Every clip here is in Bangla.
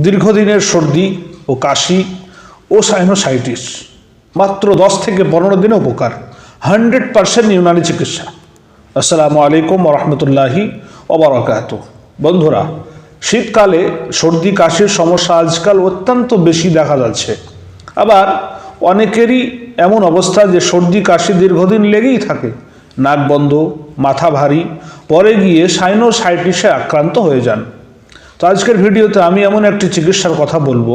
দীর্ঘদিনের সর্দি ও কাশি ও সাইনোসাইটিস মাত্র 10 থেকে 15 দিনে উপকার। 100% ইউনানি চিকিৎসা। আসসালামু আলাইকুম ওরহমতুল্লাহি ওবারাকাতুহু। বন্ধুরা, শীতকালে সর্দি কাশির সমস্যা আজকাল অত্যন্ত বেশি দেখা যাচ্ছে। আবার অনেকেরই এমন অবস্থা যে সর্দি কাশি দীর্ঘদিন লেগেই থাকে, নাক বন্ধ, মাথা ভারী, পরে গিয়ে সাইনোসাইটিসে আক্রান্ত হয়ে যান। তো আজকের ভিডিওতে আমি এমন একটি চিকিৎসার কথা বলবো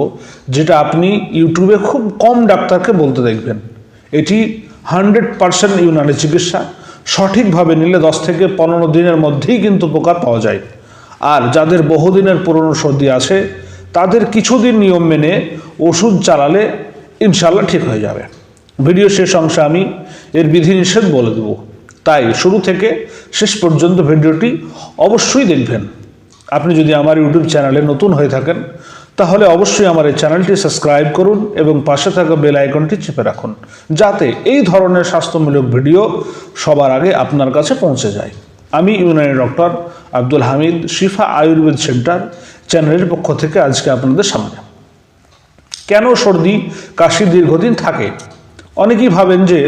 যেটা আপনি ইউটিউবে খুব কম ডাক্তারকে বলতে দেখবেন। এটি 100% ইউনানি চিকিৎসা। সঠিকভাবে নিলে 10 থেকে 15 দিনের মধ্যেই কিন্তু উপকার পাওয়া যায়। আর যাদের বহুদিনের পুরনো সর্দি আছে তাদের কিছুদিন নিয়ম মেনে ওষুধ চালালে ইনশাল্লাহ ঠিক হয়ে যাবে। ভিডিও শেষ অংশে আমি এর বিধিনিষেধ বলে দেব, তাই শুরু থেকে শেষ পর্যন্ত ভিডিওটি অবশ্যই দেখবেন। আপনি যদি আমার ইউটিউব চ্যানেলে নতুন হয়ে থাকেন তাহলে অবশ্যই আমার এই চ্যানেলটি সাবস্ক্রাইব করুন এবং পাশে থাকা বেল আইকনটি চেপে রাখুন, যাতে এই ধরনের স্বাস্থ্যমূলক ভিডিও সবার আগে আপনার কাছে পৌঁছে যায়। আমি ইউনানি ডক্টর আব্দুল হামিদ, শিফা আয়ুর্বেদ সেন্টার চ্যানেলের পক্ষ থেকে আজকে আপনাদের সামনে। কেন সর্দি কাশি দীর্ঘদিন থাকে? অনেকেই ভাবেন যে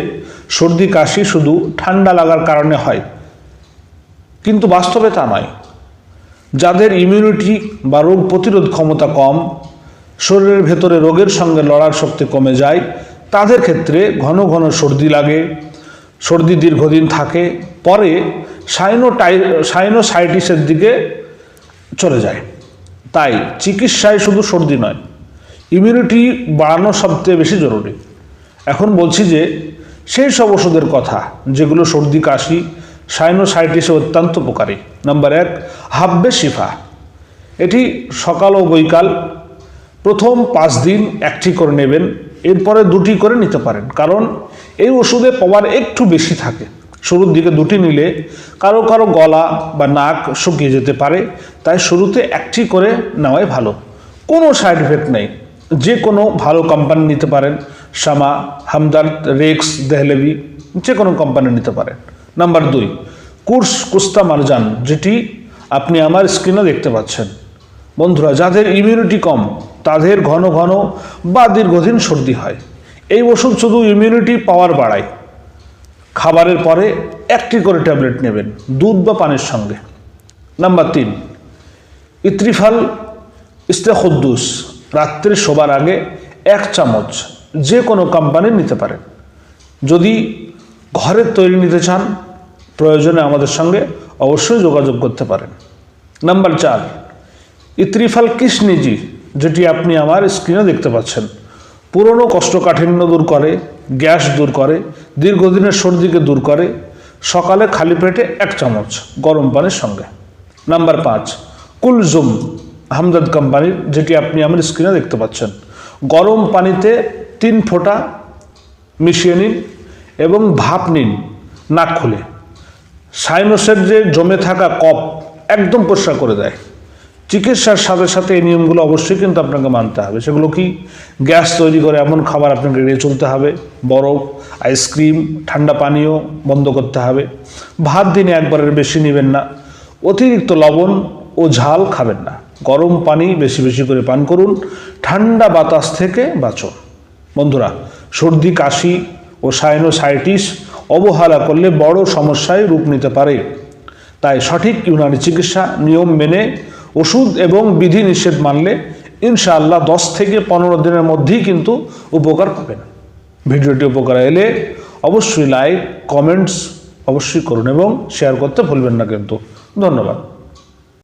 সর্দি কাশি শুধু ঠান্ডা লাগার কারণে হয়, কিন্তু বাস্তবে তা নয়। যাদের ইমিউনিটি বা রোগ প্রতিরোধ ক্ষমতা কম, শরীরের ভেতরে রোগের সঙ্গে লড়ার শক্তি কমে যায়, তাদের ক্ষেত্রে ঘন ঘন সর্দি লাগে, সর্দি দীর্ঘদিন থাকে, পরে সাইনোসাইটিসের দিকে চলে যায়। তাই চিকিৎসায় শুধু সর্দি নয়, ইমিউনিটি বাড়ানো সবচেয়ে বেশি জরুরি। এখন বলছি যে সেই সব ওষুধের কথা যেগুলো সর্দি কাশি সাইনোসাইটিসে অত্যন্ত উপকারী। নাম্বার 1, হাব্বে শিফা। এটি সকাল ও বৈকাল প্রথম 5 দিন একটি করে নেবেন, এরপরে 2টি করে নিতে পারেন, কারণ এই ওষুধে পাওয়ার একটু বেশি থাকে। শুরুর দিকে 2টি নিলে কারো কারো গলা বা নাক শুকিয়ে যেতে পারে, তাই শুরুতে একটি করে নেওয়াই ভালো। কোনো সাইড এফেক্ট নেই। যে কোনো ভালো কোম্পানি নিতে পারেন, শামা, হামদার্দ, রেক্স, দেহলেভি, যে কোনো কোম্পানি নিতে পারেন। নাম্বার 2, কুর্স কুস্তা মারজান, যেটি আপনি আমার স্ক্রিনে দেখতে পাচ্ছেন। বন্ধুরা, যাদের ইমিউনিটি কম তাদের ঘন ঘন বা দীর্ঘদিন সর্দি হয়, এই ওষুধ শুধু ইমিউনিটি পাওয়ার বাড়ায়। খাবারের পরে একটি করে ট্যাবলেট নেবেন, দুধ বা পানির সঙ্গে। নাম্বার 3, ইত্রিফাল ইস্তেখুদ্দুস, রাত্রে শোবার আগে 1 চামচ, যে কোনো কোম্পানির নিতে পারেন। যদি ঘরের তৈরি নিতে চান প্রয়োজনে আমাদের সঙ্গে অবশ্যই যোগাযোগ করতে পারেন। নাম্বার 4, ইত্রিফাল কিশনিজি, যেটি আপনি আমার স্ক্রিনে দেখতে পাচ্ছেন। পুরনো কোষ্ঠকাঠিন্য দূর করে, গ্যাস দূর করে, দীর্ঘদিনের সর্দিকে দূর করে। সকালে খালি পেটে 1 চামচ গরম পানির সঙ্গে। নাম্বার 5, কুলজুম, হামদার্দ কোম্পানির, যেটি আপনি আমার স্ক্রিনে দেখতে পাচ্ছেন। গরম পানিতে 3 ফোঁটা মিশিয়ে নিন এবং ভাপ নিন নাক খুলে। সাইনোসের যে জমে থাকা কফ একদম পরিষ্কার করে দেয়। চিকিৎসার সাথে সাথে এই নিয়মগুলো অবশ্যই কিন্তু আপনাকে মানতে হবে। সেগুলো কি? গ্যাস তৈরি করে এমন খাবার আপনাকে এড়িয়ে চলতে হবে, বরফ, আইসক্রিম, ঠান্ডা পানীয় বন্ধ করতে হবে, ভাত দিনে একবারের বেশি নেবেন না, অতিরিক্ত লবণ ও ঝাল খাবেন না, গরম পানি বেশি বেশি করে পান করুন, ঠান্ডা বাতাস থেকে বাঁচুন। বন্ধুরা, সর্দি কাশি ও সাইনোসাইটিস অবহেলা করলে বড় সমস্যায় রূপ নিতে পারে। তাই সঠিক ইউনানি চিকিৎসা নিয়ম মেনে ওষুধ এবং বিধি নিষেধ মানলে ইনশাআল্লাহ 10 থেকে 15 দিনের মধ্যেই কিন্তু উপকার পাবেন। ভিডিওটি উপকার এলে অবশ্যই লাইক, কমেন্টস অবশ্যই করুন এবং শেয়ার করতে ভুলবেন না কিন্তু। ধন্যবাদ।